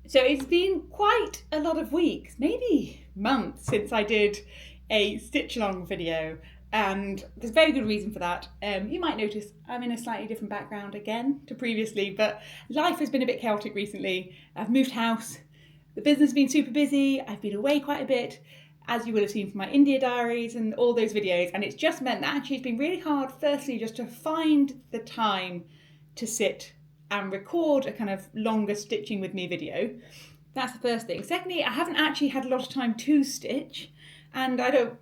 So it's been quite a lot of weeks, maybe months, since I did a stitch along video, and there's a very good reason for that. You might notice I'm in a slightly different background again to previously, but life has been a bit chaotic recently. I've moved house, the business has been super busy, I've been away quite a bit, as you will have seen from my India diaries and all those videos, and it's just meant that actually it's been really hard, firstly, just to find the time to sit and record a kind of longer stitching with me video. That's the first thing. Secondly, I haven't actually had a lot of time to stitch, and I don't,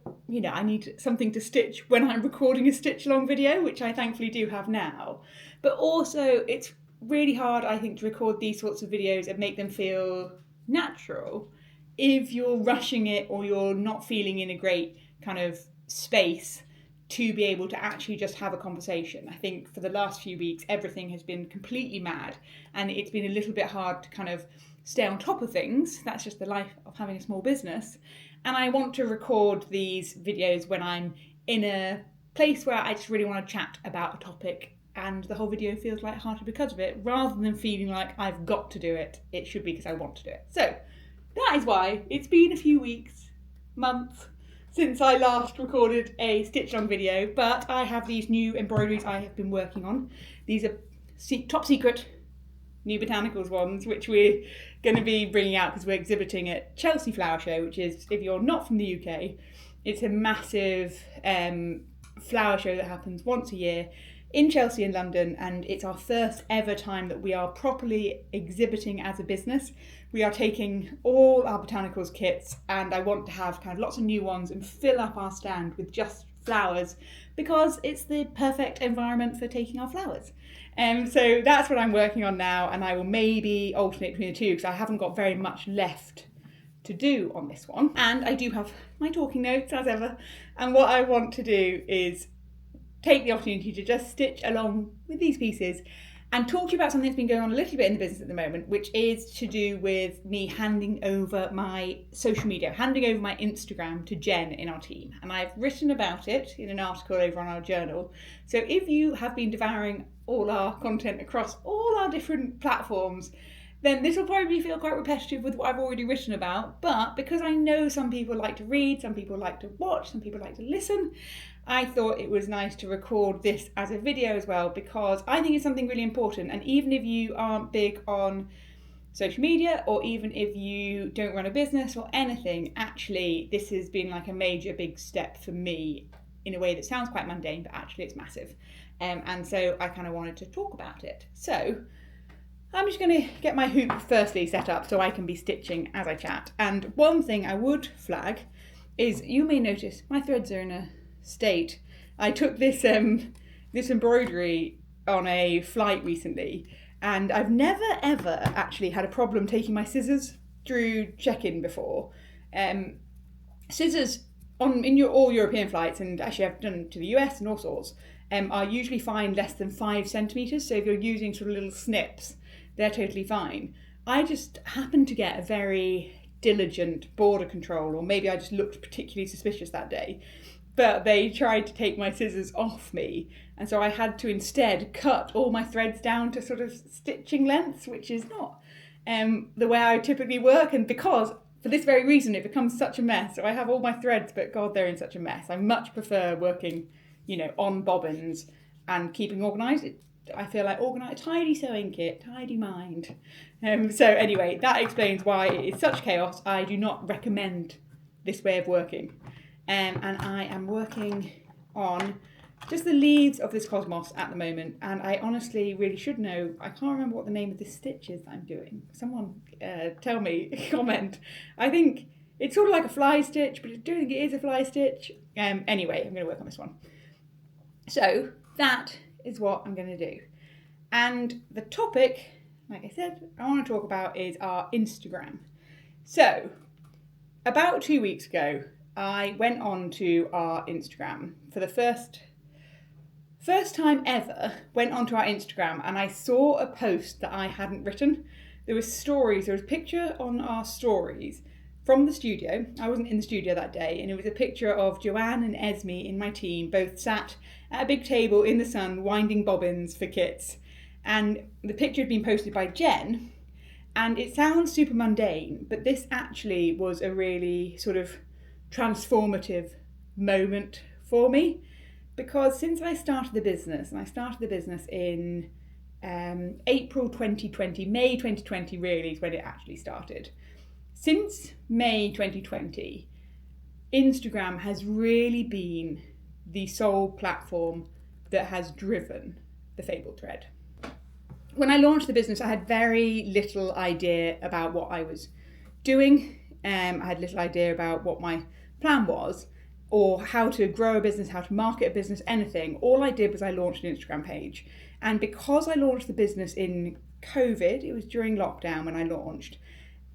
I need something to stitch when I'm recording a stitch along video, which I thankfully do have now. But also, it's really hard, I think, to record these sorts of videos and make them feel natural if you're rushing it or you're not feeling in a great kind of space to be able to actually just have a conversation. I think for the last few weeks, everything has been completely mad, and it's been a little bit hard to kind of stay on top of things. That's just the life of having a small business. And I want to record these videos when I'm in a place where I just really want to chat about a topic and the whole video feels lighthearted because of it, rather than feeling like I've got to do it. It should be because I want to do it. So that is why it's been a few weeks, months, since I last recorded a stitch on video, but I have these new embroideries I have been working on. These are top secret new botanicals ones, which we're going to be bringing out because we're exhibiting at Chelsea Flower Show, which is, if you're not from the UK, it's a massive flower show that happens once a year in Chelsea and London, and it's our first ever time that we are properly exhibiting as a business. We are taking all our botanicals kits, and I want to have kind of lots of new ones and fill up our stand with just flowers because it's the perfect environment for taking our flowers. So that's what I'm working on now, and I will maybe alternate between the two because I haven't got very much left to do on this one. And I do have my talking notes as ever, and what I want to do is take the opportunity to just stitch along with these pieces and talk to you about something that's been going on a little bit in the business at the moment, which is to do with me handing over my social media, handing over my Instagram to Jen in our team. And I've written about it in an article over on our journal. So if you have been devouring all our content across all our different platforms, then this will probably feel quite repetitive with what I've already written about. But because I know some people like to read, some people like to watch, some people like to listen, I thought it was nice to record this as a video as well, because I think it's something really important. And even if you aren't big on social media, or even if you don't run a business or anything, actually this has been like a major big step for me in a way that sounds quite mundane, but actually it's massive. And so I kind of wanted to talk about it. So I'm just going to get my hoop firstly set up so I can be stitching as I chat. And one thing I would flag is, you may notice my threads are in a state. I took this embroidery on a flight recently, and I've never ever actually had a problem taking my scissors through check-in before. Scissors in all European flights, and actually I've done to the US and all sorts, are usually fine less than 5 centimetres. So if you're using sort of little snips, they're totally fine. I just happened to get a very diligent border control, or maybe I just looked particularly suspicious that day, but they tried to take my scissors off me, and so I had to instead cut all my threads down to sort of stitching lengths, which is not the way I typically work, and because for this very reason it becomes such a mess. So I have all my threads, but God, they're in such a mess. I much prefer working, on bobbins and keeping organised. I feel like organised, tidy sewing kit, tidy mind. So anyway, that explains why it is such chaos. I do not recommend this way of working. And I am working on just the leaves of this cosmos at the moment, and I honestly really should know. I can't remember what the name of this stitch is that I'm doing. Someone tell me, comment. I think it's sort of like a fly stitch, but I don't think it is a fly stitch. Anyway, I'm going to work on this one. So that is what I'm going to do. And the topic, like I said, I want to talk about is our Instagram. So about 2 weeks ago, I went on to our Instagram for the first time ever. Went onto our Instagram and I saw a post that I hadn't written. There was a picture on our stories from the studio. I wasn't in the studio that day, and it was a picture of Joanne and Esme in my team, both sat at a big table in the sun winding bobbins for kits. And the picture had been posted by Jen, And it sounds super mundane, but this actually was a really sort of transformative moment for me, because since I started the business, and I started the business in April 2020, May 2020 really is when it actually started. Since May 2020, Instagram has really been the sole platform that has driven the Fable thread. When I launched the business, I had very little idea about what I was doing. I had little idea about what my plan was, or how to grow a business, how to market a business, anything. All I did was I launched an Instagram page. And because I launched the business in COVID, it was during lockdown when I launched,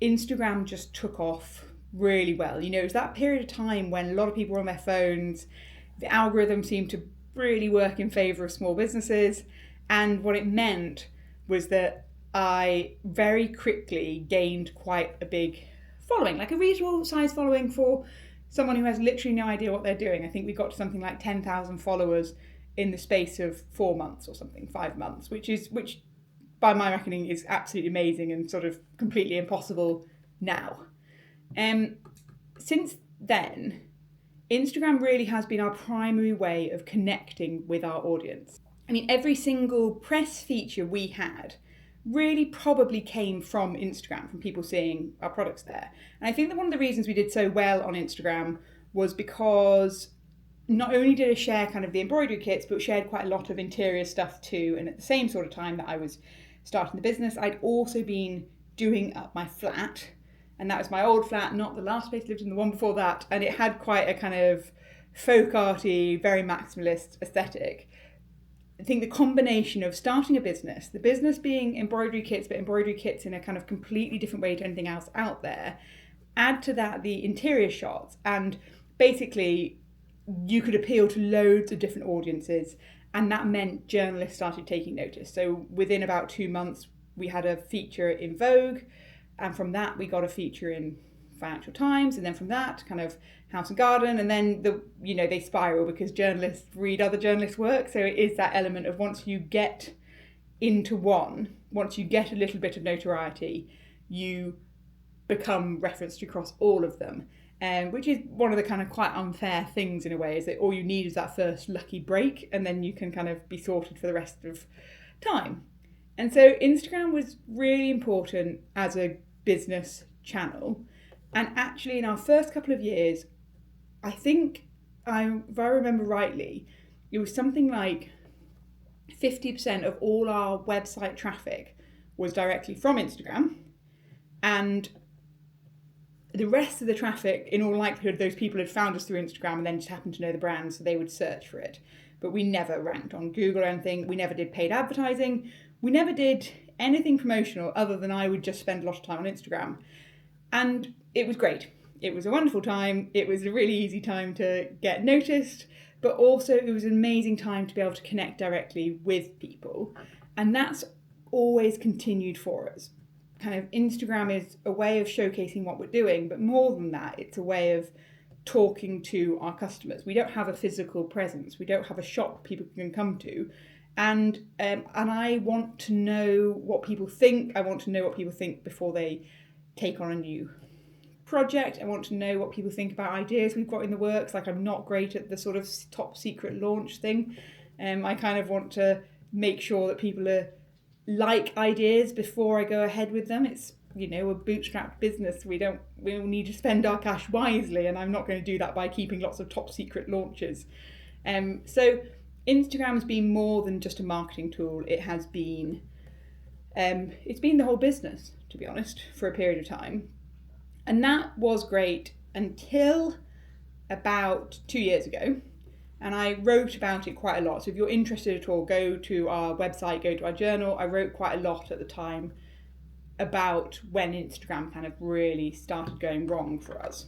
Instagram just took off really well. You know, it was that period of time when a lot of people were on their phones. The algorithm seemed to really work in favour of small businesses. And what it meant was that I very quickly gained quite a big following, like a reasonable size following for someone who has literally no idea what they're doing. I think we got to something like 10,000 followers in the space of 4 months or something, 5 months, which by my reckoning is absolutely amazing and sort of completely impossible now. Since then, Instagram really has been our primary way of connecting with our audience. I mean, every single press feature we had really probably came from Instagram, from people seeing our products there. And I think that one of the reasons we did so well on Instagram was because not only did I share kind of the embroidery kits, but shared quite a lot of interior stuff too. And at the same sort of time that I was starting the business, I'd also been doing up my flat. And that was my old flat, not the last place I lived in, the one before that. And it had quite a kind of folk arty, very maximalist aesthetic. I think the combination of starting a business, the business being embroidery kits, but embroidery kits in a kind of completely different way to anything else out there, add to that the interior shots, and basically you could appeal to loads of different audiences, and that meant journalists started taking notice. So within about 2 months, we had a feature in Vogue, and from that we got a feature in Financial Times, and then from that kind of House and Garden, and then they spiral because journalists read other journalists' work. So it is that element of once you get into one, once you get a little bit of notoriety, you become referenced across all of them, which is one of the kind of quite unfair things in a way, is that all you need is that first lucky break, and then you can kind of be sorted for the rest of time. And so Instagram was really important as a business channel. And actually, in our first couple of years, I think, if I remember rightly, it was something like 50% of all our website traffic was directly from Instagram. And the rest of the traffic, in all likelihood, those people had found us through Instagram and then just happened to know the brand, so they would search for it. But we never ranked on Google or anything. We never did paid advertising. We never did anything promotional other than I would just spend a lot of time on Instagram. And it was great. It was a wonderful time. It was a really easy time to get noticed, but also it was an amazing time to be able to connect directly with people. And that's always continued for us. Kind of Instagram is a way of showcasing what we're doing, but more than that, it's a way of talking to our customers. We don't have a physical presence. We don't have a shop people can come to. And I want to know what people think. I want to know what people think before they take on a new project. I want to know what people think about ideas we've got in the works. Like, I'm not great at the sort of top secret launch thing. I kind of want to make sure that people like ideas before I go ahead with them. It's, a bootstrapped business. We all need to spend our cash wisely, and I'm not going to do that by keeping lots of top secret launches. So Instagram has been more than just a marketing tool. It has been it's been the whole business, to be honest, for a period of time. And that was great until about 2 years ago. And I wrote about it quite a lot. So if you're interested at all, go to our website, go to our journal. I wrote quite a lot at the time about when Instagram kind of really started going wrong for us.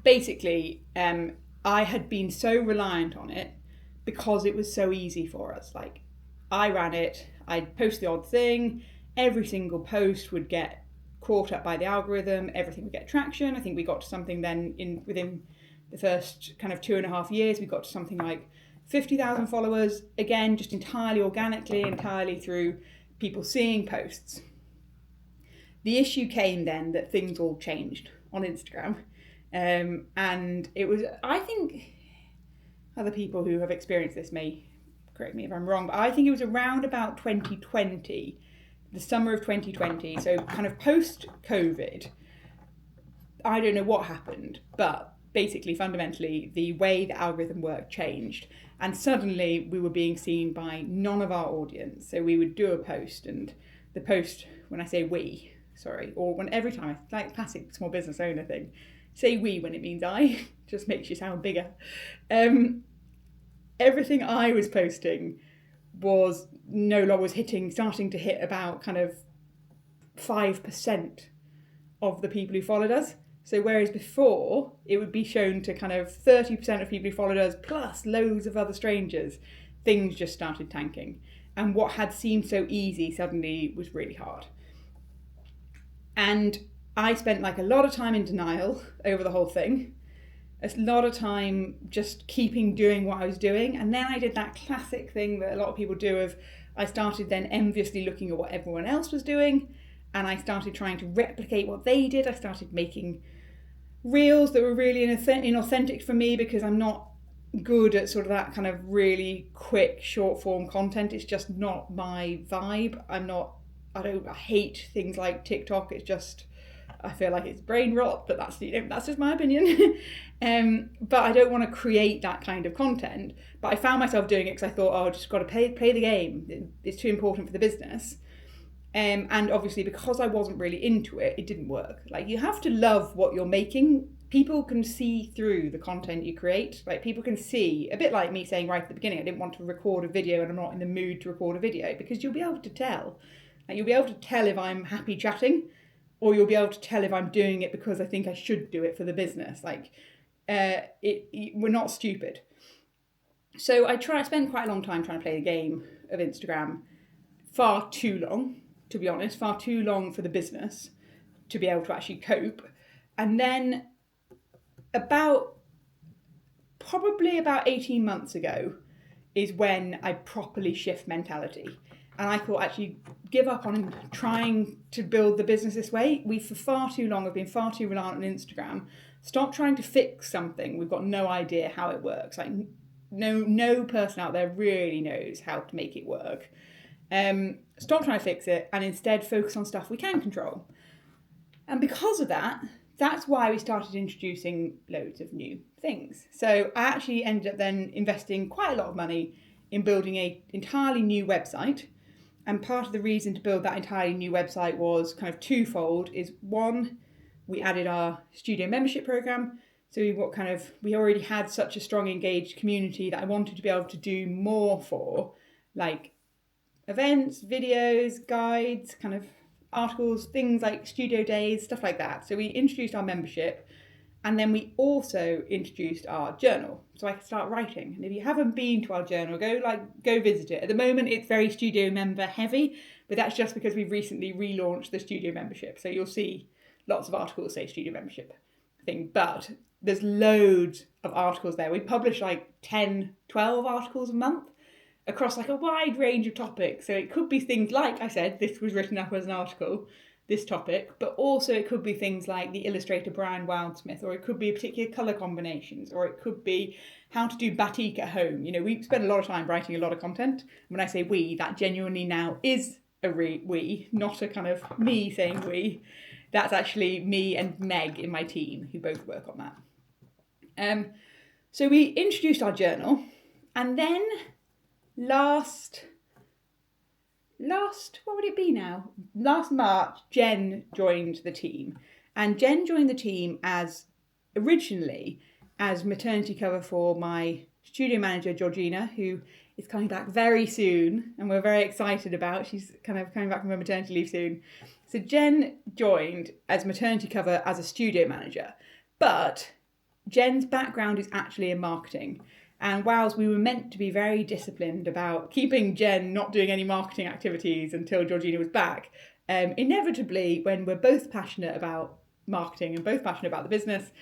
Basically, I had been so reliant on it because it was so easy for us. Like, I ran it, I'd post the odd thing, every single post would get caught up by the algorithm, everything would get traction. I think we got to something then within the first kind of 2.5 years, we got to something like 50,000 followers, again, just entirely organically, entirely through people seeing posts. the issue came then that things all changed on Instagram. And it was, I think, other people who have experienced this may correct me if I'm wrong, but I think it was around about 2020, the summer of 2020, so kind of post-COVID. I don't know what happened, but basically, fundamentally, the way the algorithm worked changed. And suddenly we were being seen by none of our audience. So we would do a post, and the post, when I say we, or when every time, like classic small business owner thing, say we when it means I, just makes you sound bigger. Everything I was posting was starting to hit about kind of 5% of the people who followed us. So whereas before it would be shown to kind of 30% of people who followed us plus loads of other strangers, things just started tanking. And what had seemed so easy suddenly was really hard. And I spent like a lot of time in denial over the whole thing. A lot of time just doing what I was doing. And then I did that classic thing that a lot of people do of, I started then enviously looking at what everyone else was doing. And I started trying to replicate what they did. I started making reels that were really inauthentic for me because I'm not good at sort of that kind of really quick short form content. It's just not my vibe. I hate things like TikTok. It's just, I feel like it's brain rot, but that's just my opinion. But I don't want to create that kind of content. But I found myself doing it because I thought, I just got to play the game. It's too important for the business. And obviously, because I wasn't really into it, it didn't work. Like, you have to love what you're making. People can see through the content you create. Like, people can see, a bit like me saying right at the beginning, I didn't want to record a video and I'm not in the mood to record a video, because you'll be able to tell. Like, you'll be able to tell if I'm happy chatting, or you'll be able to tell if I'm doing it because I think I should do it for the business. Like, we're not stupid. So I spend quite a long time trying to play the game of Instagram. Far too long, to be honest, far too long for the business to be able to actually cope. And then probably about 18 months ago is when I properly shift mentality. And I thought, actually, give up on trying to build the business this way. We, for far too long, have been far too reliant on Instagram. Stop trying to fix something. We've got no idea how it works. Like, no person out there really knows how to make it work. Stop trying to fix it and instead focus on stuff we can control. And because of that, that's why we started introducing loads of new things. So I actually ended up then investing quite a lot of money in building an entirely new website. And part of the reason to build that entirely new website was kind of twofold. Is one, we added our studio membership program. So we already had such a strong engaged community that I wanted to be able to do more for, like events, videos, guides, kind of articles, things like studio days, stuff like that. So we introduced our membership, and then we also introduced our journal, so I could start writing. And if you haven't been to our journal, go visit it. At the moment, it's very studio member heavy, but that's just because we've recently relaunched the studio membership. So you'll see lots of articles say studio membership thing, but there's loads of articles there. We publish like 10, 12 articles a month across like a wide range of topics. So it could be things like I said, this was written up as an article, this topic, but also it could be things like the illustrator Brian Wildsmith, or it could be particular colour combinations, or it could be how to do batik at home. You know, we spend a lot of time writing a lot of content. When I say we, that genuinely now is a we, not a kind of me saying we. That's actually me and Meg in my team who both work on that. So we introduced our journal, and then last, what would it be now? Last March, Jen joined the team. And Jen joined the team originally as maternity cover for my studio manager, Georgina, who is coming back very soon, and we're very excited about. She's kind of coming back from her maternity leave soon. So Jen joined as maternity cover as a studio manager. But Jen's background is actually in marketing. And whilst we were meant to be very disciplined about keeping Jen not doing any marketing activities until Georgina was back, inevitably, when we're both passionate about marketing and both passionate about the business,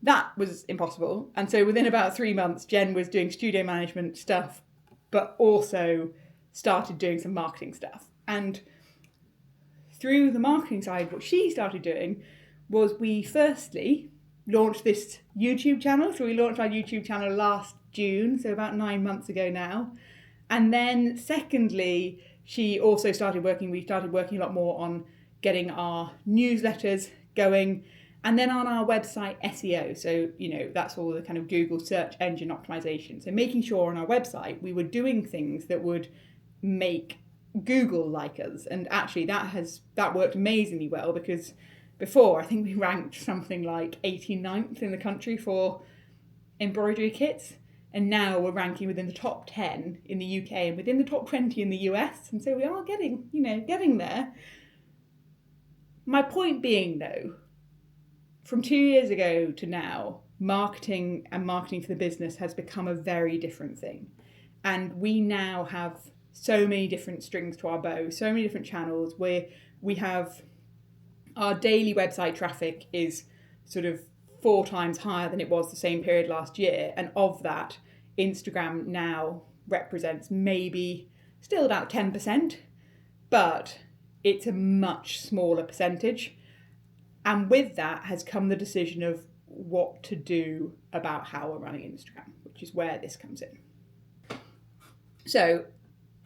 that was impossible. And so within about 3 months, Jen was doing studio management stuff, but also started doing some marketing stuff. And through the marketing side, what she started doing was we firstly launched this YouTube channel. So we launched our YouTube channel last June, so about 9 months ago now. And then secondly, we started working a lot more on getting our newsletters going, and then on our website SEO. So, that's all the kind of Google search engine optimization. So making sure on our website we were doing things that would make Google like us. And actually that worked amazingly well, because before I think we ranked something like 89th in the country for embroidery kits. And now we're ranking within the top 10 in the UK and within the top 20 in the US. And so we are getting there. My point being, though, from 2 years ago to now, marketing for the business has become a very different thing. And we now have so many different strings to our bow, so many different channels where we have our daily website traffic is sort of 4 times higher than it was the same period last year. And of that, Instagram now represents maybe still about 10%, but it's a much smaller percentage. And with that has come the decision of what to do about how we're running Instagram, which is where this comes in. So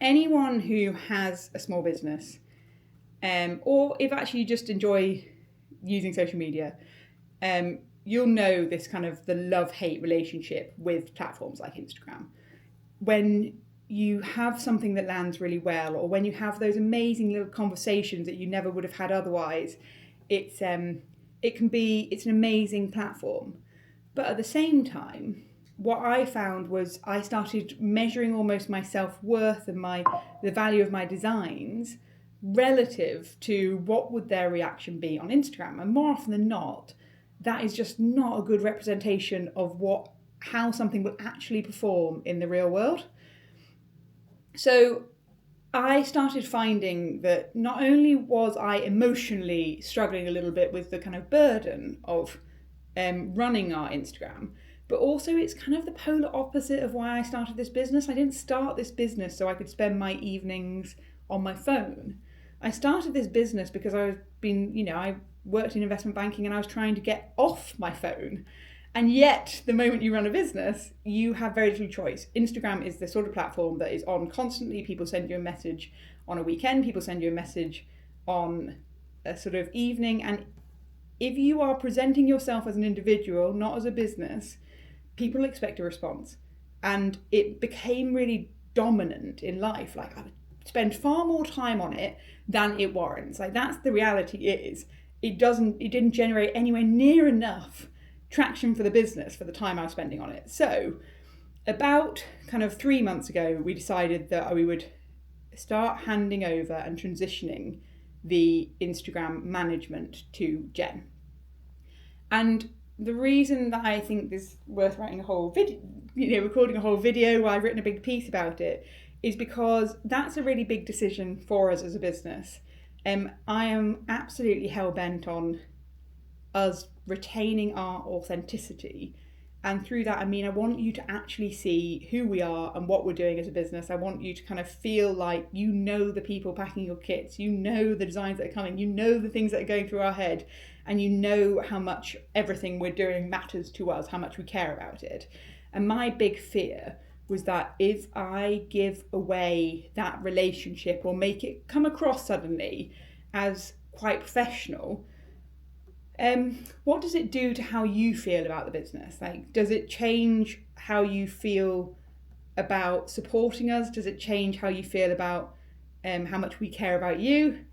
anyone who has a small business, or if actually you just enjoy using social media, you'll know this kind of the love-hate relationship with platforms like Instagram. When you have something that lands really well, or when you have those amazing little conversations that you never would have had otherwise, it's an amazing platform. But at the same time, what I found was I started measuring almost my self-worth and the value of my designs relative to what would their reaction be on Instagram. And more often than not, that is just not a good representation of how something will actually perform in the real world. So I started finding that not only was I emotionally struggling a little bit with the kind of burden of running our Instagram, but also it's kind of the polar opposite of why I started this business. I didn't start this business so I could spend my evenings on my phone. I started this business because I worked in investment banking and I was trying to get off my phone. And yet, the moment you run a business, you have very little choice. Instagram is the sort of platform that is on constantly. People send you a message on a weekend. People send you a message on a sort of evening. And if you are presenting yourself as an individual, not as a business, people expect a response. And it became really dominant in life. Like, I would spend far more time on it than it warrants. Like, that's the reality is. It didn't generate anywhere near enough traction for the business for the time I was spending on it. So about kind of 3 months ago, we decided that we would start handing over and transitioning the Instagram management to Jen. And the reason that I think this is worth writing a whole video, recording a whole video where I've written a big piece about it, is because that's a really big decision for us as a business. I am absolutely hell-bent on us retaining our authenticity. And through that, I want you to actually see who we are and what we're doing as a business. I want you to kind of feel like you know the people packing your kits, you know the designs that are coming, you know the things that are going through our head, and you know how much everything we're doing matters to us, how much we care about it. And my big fear was that if I give away that relationship or make it come across suddenly as quite professional, what does it do to how you feel about the business? Like, does it change how you feel about supporting us? Does it change how you feel about how much we care about you?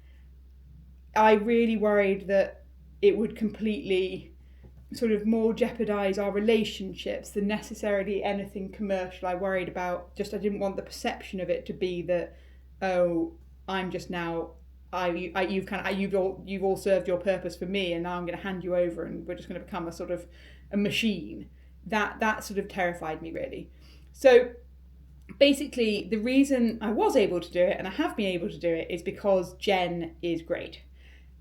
I really worried that it would completely sort of more jeopardize our relationships than necessarily anything commercial. I worried about I didn't want the perception of it to be that, oh, I'm just now, you've all served your purpose for me, and now I'm going to hand you over, and we're just going to become a sort of a machine. That sort of terrified me really. So basically, the reason I was able to do it, and I have been able to do it, is because Jen is great,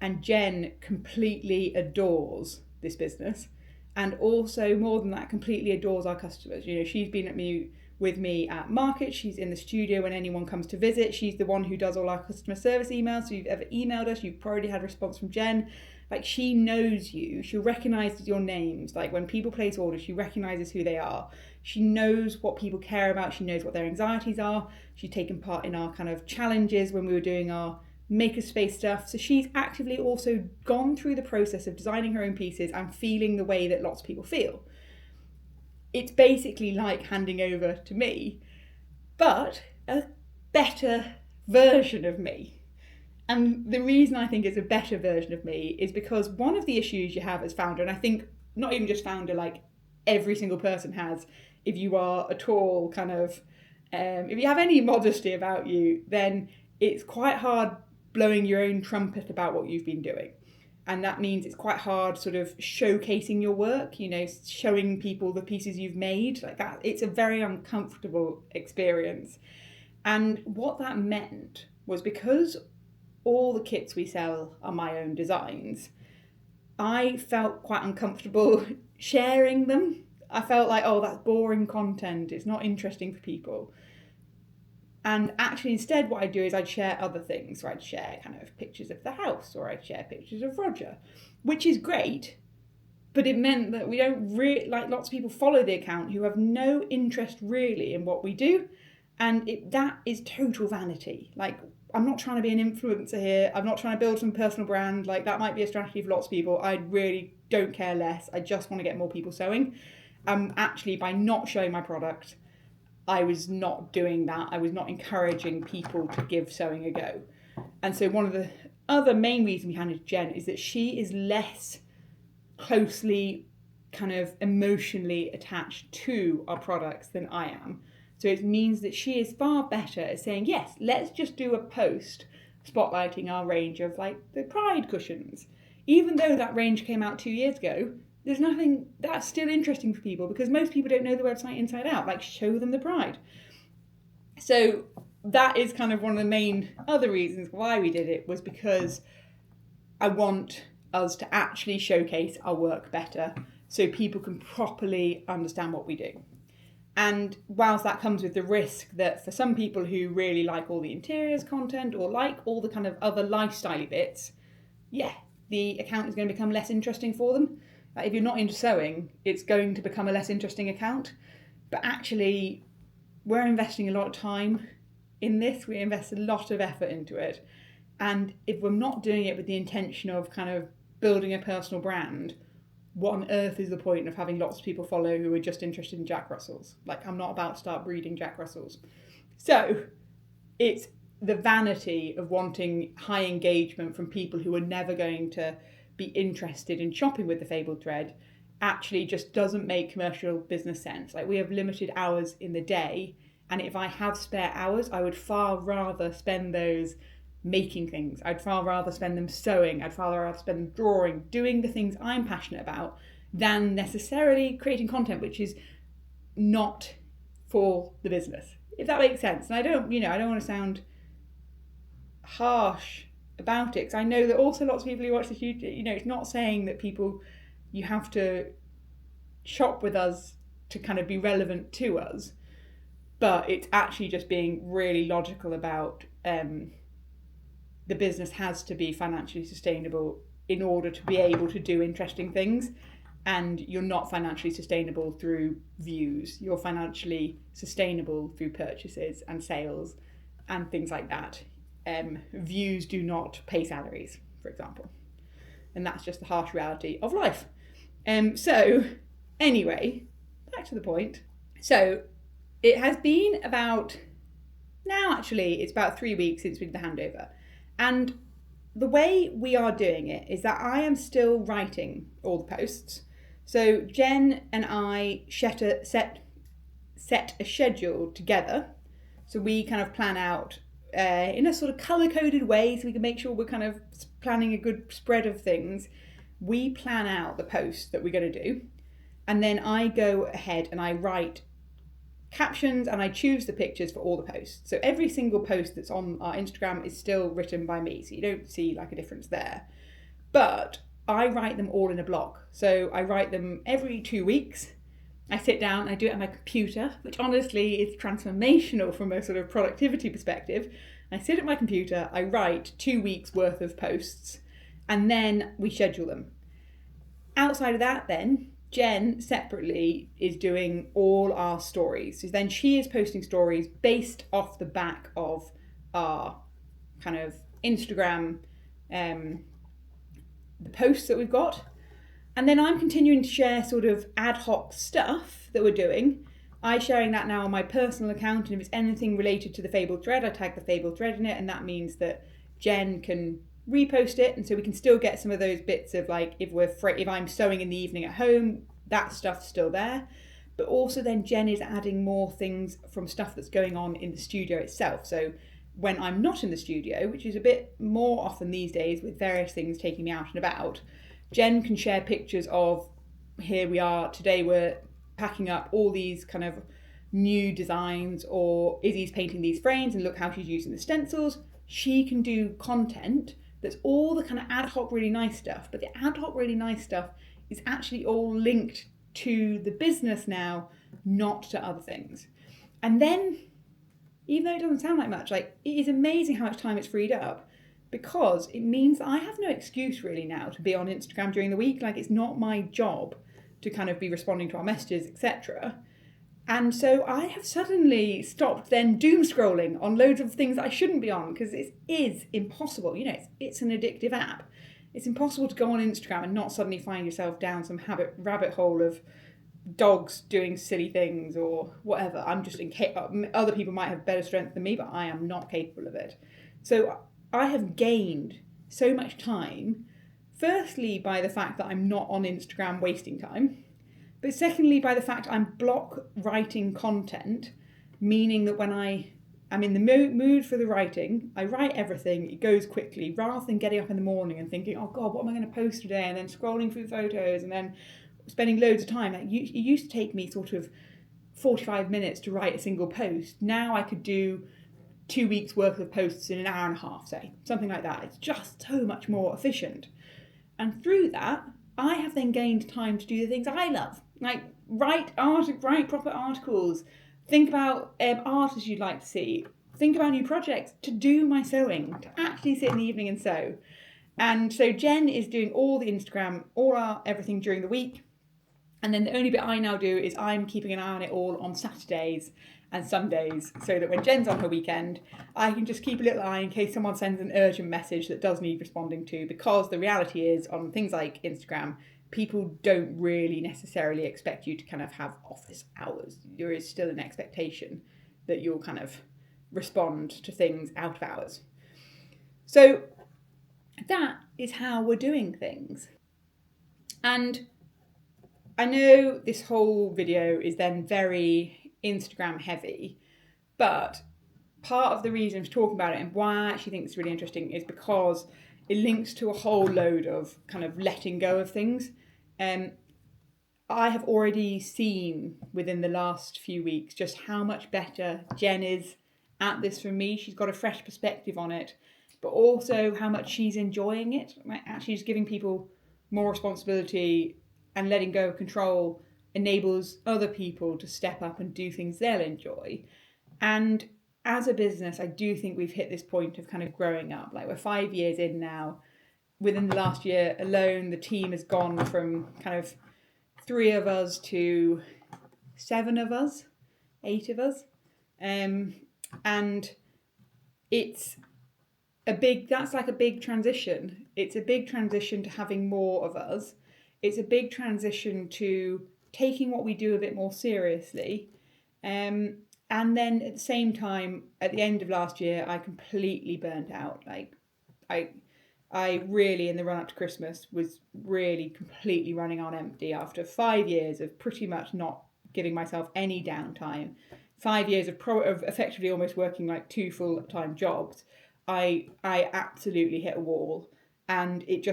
and Jen completely adores this business, and also more than that, completely adores our customers. She's been at me with me at market. She's in the studio when anyone comes to visit. She's the one who does all our customer service emails. So if you've ever emailed us, you've probably had a response from Jen. Like, she knows you. She'll recognise your names. Like, when people place orders, she recognises who they are. She knows what people care about. She knows what their anxieties are. She's taken part in our kind of challenges when we were doing our makerspace stuff. So she's actively also gone through the process of designing her own pieces and feeling the way that lots of people feel. It's basically like handing over to me, but a better version of me. And the reason I think it's a better version of me is because one of the issues you have as founder, and I think not even just founder, like every single person has, if you are at all kind of, if you have any modesty about you, then it's quite hard blowing your own trumpet about what you've been doing. And that means it's quite hard sort of showcasing your work, you know, showing people the pieces you've made like that. It's a very uncomfortable experience. And what that meant was, because all the kits we sell are my own designs, I felt quite uncomfortable sharing them. I felt like, oh, that's boring content. It's not interesting for people. And actually, instead, what I'd do is I'd share other things. So I'd share kind of pictures of the house, or I'd share pictures of Roger, which is great. But it meant that we don't really, like, lots of people follow the account who have no interest really in what we do. And that is total vanity. Like, I'm not trying to be an influencer here. I'm not trying to build some personal brand. Like, that might be a strategy for lots of people. I really don't care less. I just want to get more people sewing. Actually, by not showing my product, I was not doing that. I was not encouraging people to give sewing a go. And so one of the other main reasons we handed to Jen is that she is less closely kind of emotionally attached to our products than I am. So it means that she is far better at saying, yes, let's just do a post spotlighting our range of like the Pride cushions. Even though that range came out 2 years ago, there's nothing that's still interesting for people, because most people don't know the website inside out. Like, show them the Pride. So that is kind of one of the main other reasons why we did it, was because I want us to actually showcase our work better so people can properly understand what we do. And whilst that comes with the risk that for some people who really like all the interiors content or like all the kind of other lifestyle bits, yeah, the account is going to become less interesting for them. If you're not into sewing, it's going to become a less interesting account. But actually, we're investing a lot of time in this. We invest a lot of effort into it. And if we're not doing it with the intention of kind of building a personal brand, what on earth is the point of having lots of people follow who are just interested in Jack Russells? Like, I'm not about to start breeding Jack Russells. So it's the vanity of wanting high engagement from people who are never going to be interested in shopping with the Fabled Thread actually just doesn't make commercial business sense. Like, we have limited hours in the day, and if I have spare hours, I would far rather spend those making things. I'd far rather spend them sewing. I'd far rather spend them drawing, doing the things I'm passionate about, than necessarily creating content which is not for the business, if that makes sense. And I don't want to sound harsh about it, because I know that also lots of people who watch this, it's not saying that you have to shop with us to kind of be relevant to us, but it's actually just being really logical about the business has to be financially sustainable in order to be able to do interesting things. And you're not financially sustainable through views. You're financially sustainable through purchases and sales and things like that. Views do not pay salaries, for example. And that's just the harsh reality of life. So anyway, back to the point. So it has been about 3 weeks since we did the handover. And the way we are doing it is that I am still writing all the posts. So Jen and I set a schedule together. So we kind of plan out in a sort of colour-coded way, so we can make sure we're kind of planning a good spread of things. We plan out the posts that we're going to do, and then I go ahead and I write captions and I choose the pictures for all the posts. So every single post that's on our Instagram is still written by me, so you don't see like a difference there. But I write them all in a block. So I write them every 2 weeks, I sit down, I do it on my computer, which honestly is transformational from a sort of productivity perspective. I sit at my computer, I write 2 weeks worth of posts, and then we schedule them. Outside of that, then, Jen separately is doing all our stories. So then she is posting stories based off the back of our kind of Instagram, the posts that we've got. And then I'm continuing to share sort of ad hoc stuff that we're doing. I'm sharing that now on my personal account, and if it's anything related to the Fabled Thread, I tag the Fabled Thread in it, and that means that Jen can repost it, and so we can still get some of those bits of like if I'm sewing in the evening at home, that stuff's still there. But also then Jen is adding more things from stuff that's going on in the studio itself. So when I'm not in the studio, which is a bit more often these days with various things taking me out and about, Jen can share pictures of, here we are, today we're packing up all these kind of new designs, or Izzy's painting these frames and look how she's using the stencils. She can do content that's all the kind of ad hoc really nice stuff, but the ad hoc really nice stuff is actually all linked to the business now, not to other things. And then, even though it doesn't sound like much, like, it is amazing how much time it's freed up, because it means that I have no excuse really now to be on Instagram during the week. Like, it's not my job to kind of be responding to our messages, etc. And so I have suddenly stopped then doom scrolling on loads of things that I shouldn't be on, because it is impossible. You know, it's an addictive app. It's impossible to go on Instagram and not suddenly find yourself down some rabbit hole of dogs doing silly things or whatever. I'm just other people might have better strength than me, but I am not capable of it. So I have gained so much time, firstly by the fact that I'm not on Instagram wasting time, but secondly by the fact I'm block writing content, meaning that when I am in the mood for the writing, I write everything, it goes quickly, rather than getting up in the morning and thinking, oh God, what am I going to post today? And then scrolling through photos and then spending loads of time. It used to take me sort of 45 minutes to write a single post. Now I could do 2 weeks worth of posts in an hour and a half, say, something like that. It's just so much more efficient. And through that, I have then gained time to do the things I love, like write proper articles, think about artists you'd like to see, think about new projects, to do my sewing, to actually sit in the evening and sew. And so Jen is doing all the Instagram, everything during the week. And then the only bit I now do is I'm keeping an eye on it all on Saturdays and Sundays, so that when Jen's on her weekend, I can just keep a little eye in case someone sends an urgent message that does need responding to, because the reality is on things like Instagram, people don't really necessarily expect you to kind of have office hours. There is still an expectation that you'll kind of respond to things out of hours. So that is how we're doing things. And I know this whole video is then very Instagram heavy, but part of the reason for talking about it and why I actually think it's really interesting is because it links to a whole load of kind of letting go of things. I have already seen within the last few weeks just how much better Jen is at this from me. She's got a fresh perspective on it, but also how much she's enjoying it. Like, actually just giving people more responsibility and letting go of control enables other people to step up and do things they'll enjoy. And as a business, I do think we've hit this point of kind of growing up. Like, we're 5 years in now. Within the last year alone, the team has gone from kind of 3 of us to 7 of us, 8 of us. And that's like a big transition. It's a big transition to having more of us. It's a big transition to taking what we do a bit more seriously. And then at the same time, at the end of last year, I completely burnt out. Like, I really, in the run up to Christmas, was really completely running on empty after 5 years of pretty much not giving myself any downtime. 5 years of effectively almost working like 2 full-time jobs. I absolutely hit a wall, and it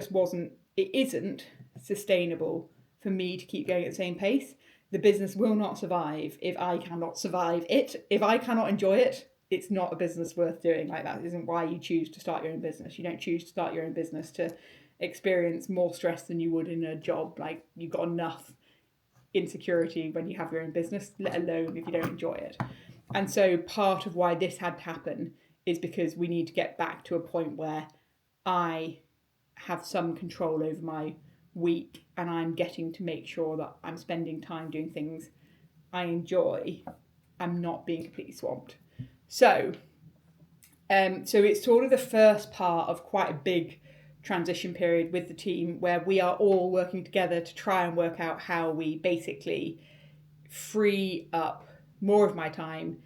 isn't sustainable for me to keep going at the same pace. The business will not survive if I cannot survive it. If I cannot enjoy it, it's not a business worth doing. Like, that isn't why you choose to start your own business. You don't choose to start your own business to experience more stress than you would in a job. Like, you've got enough insecurity when you have your own business, let alone if you don't enjoy it. And so part of why this had to happen is because we need to get back to a point where I have some control over my week and I'm getting to make sure that I'm spending time doing things I enjoy. I'm not being completely swamped. So it's sort of the first part of quite a big transition period with the team where we are all working together to try and work out how we basically free up more of my time.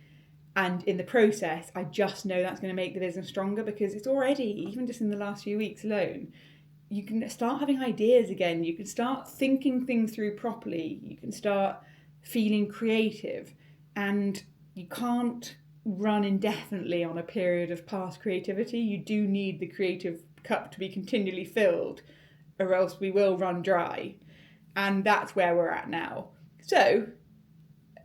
And in the process, I just know that's going to make the business stronger, because it's already, even just in the last few weeks alone, you can start having ideas again. You can start thinking things through properly. You can start feeling creative. And you can't run indefinitely on a period of past creativity. You do need the creative cup to be continually filled, or else we will run dry. And that's where we're at now. So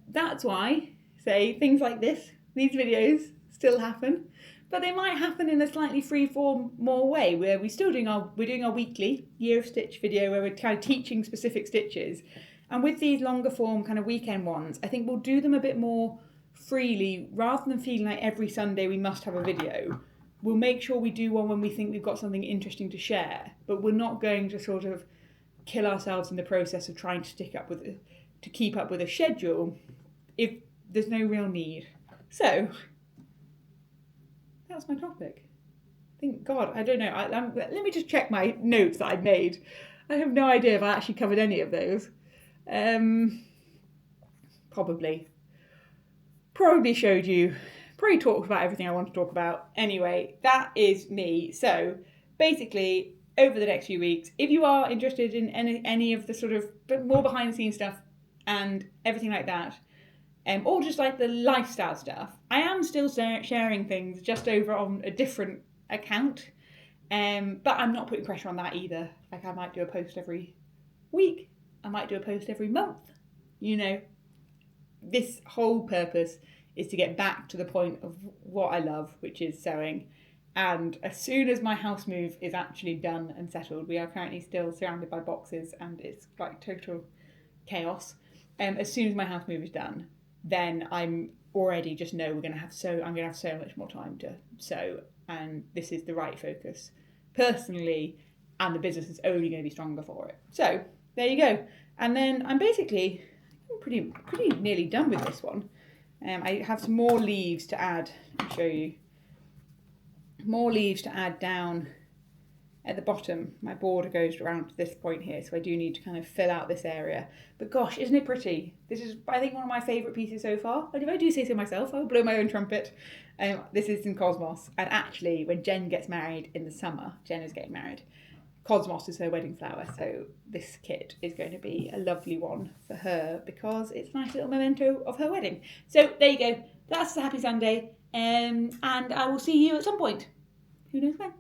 that's why, say, things like this, these videos still happen, but they might happen in a slightly free-form more way, where we're doing our weekly Year of Stitch video where we're kind of teaching specific stitches. And with these longer form kind of weekend ones, I think we'll do them a bit more freely, rather than feeling like every Sunday we must have a video. We'll make sure we do one when we think we've got something interesting to share, but we're not going to sort of kill ourselves in the process of trying to keep up with a schedule if there's no real need. So that's my topic. Thank God, I don't know. Let me just check my notes that I've made. I have no idea if I actually covered any of those. Probably talked about everything I want to talk about. Anyway, that is me. So basically, over the next few weeks, if you are interested in any of the sort of more behind the scenes stuff and everything like that, or just like the lifestyle stuff, I am still sharing things just over on a different account, but I'm not putting pressure on that either. Like, I might do a post every week, I might do a post every month. You know, this whole purpose is to get back to the point of what I love, which is sewing. And as soon as my house move is actually done and settled, we are currently still surrounded by boxes and it's like total chaos. As soon as my house move is done, then I'm already just know I'm going to have so much more time to sew, and this is the right focus personally, and the business is only going to be stronger for it. So there you go. And then I'm pretty nearly done with this one. I have some more leaves to add. I'll show you. More leaves to add down at the bottom. My border goes around to this point here, so I do need to kind of fill out this area. But gosh, isn't it pretty? This is, I think, one of my favourite pieces so far. And if I do say so myself, I'll blow my own trumpet. This is in Cosmos. And actually, when Jen gets married in the summer, Jen is getting married, Cosmos is her wedding flower, so this kit is going to be a lovely one for her because it's a nice little memento of her wedding. So there you go. That's the Happy Sunday, and I will see you at some point. Who knows when?